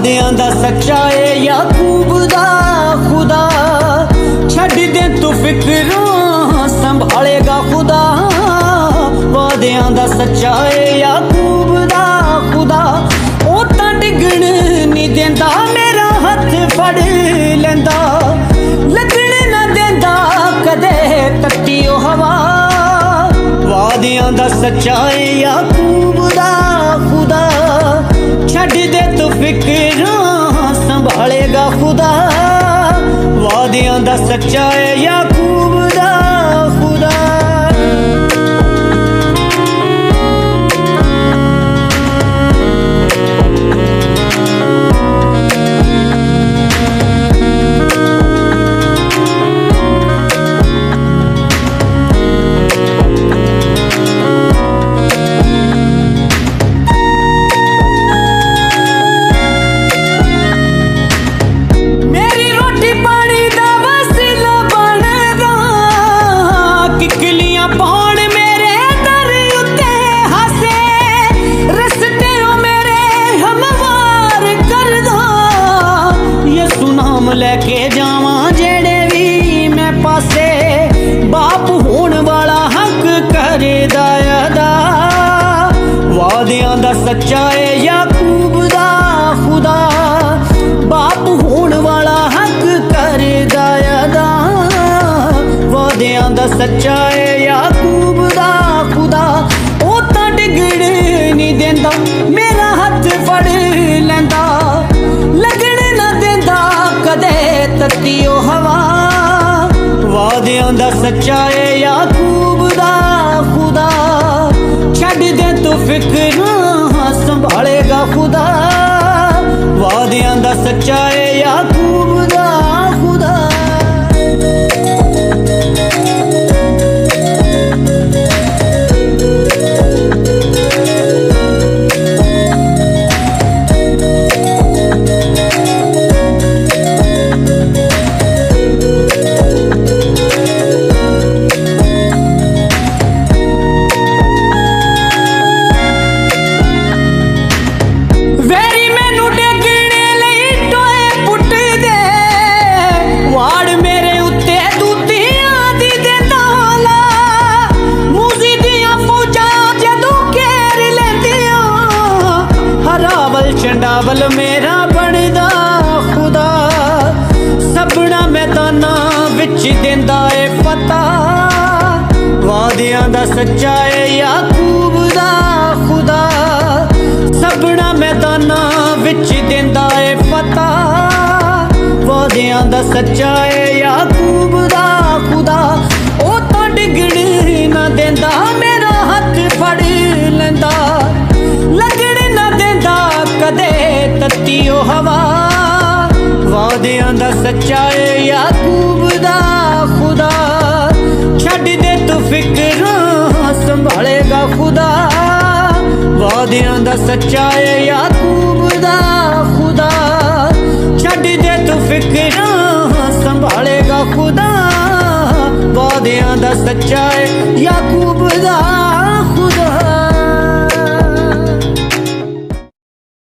वादियां दा सच्चा है याकूब दा खुदा। छड्ड दे तू फिक्रां संभालेगा खुदा। वादियां दा सच्चा है याकूब दा खुदा। ओ तां डिगण नहीं देंदा मेरा हथ फड़ लैंदा। लगण ना देंदा कदे तत्ती ओ हवा। वादियां दा सच्चा है याकूब दा खुदा। छड्ड दे तू फिक्रां संभालेगा खुदा। वादियां दा सच्चा है याकूब दा खुदा। लैके जावां जेड़े भी मैं पासे। बाप होण वाला हक करदा अदा। वादियां दा सच्चा है याकूब दा खुदा। बाप होण वाला हक करदा अदा। वादियां दा सच्चा है याकूब दा खुदा। ओ तां डिगण नहीं देंदा मेरा हथ फड़ लैंदा। लगण ना देंदा कदे तत्ती ओ हवा। वादियां दा सच्चा है याकूब दा खुदा। छड्ड दे तू फिक्रां संभालेगा खुदा। वादियां दा सच्चा है याकूब दा खुदा। चंडावल मेरा बनदा खुदा। सबना मैदाना विच देंदा है पता। वादियां दा सच्चा है याकूब दा खुदा। सबना मैदाना विच देंदा है पता। वादियां दा सच्चा है याकूब दा खुदा। ओ तां डिगण ना देंदा मेरा हथ फड़ लैंदा। लगण ना देंदा कदे तत्ती ओ हवा। वादियां दा सच्चा है याकूब दा खुदा। छड्ड दे तू फिक्रां संभालेगा खुदा। वादियां दा सच्चा है याकूब दा खुदा। छड्ड दे तू फिक्रां संभालेगा खुदा। वादियां दा सच्चा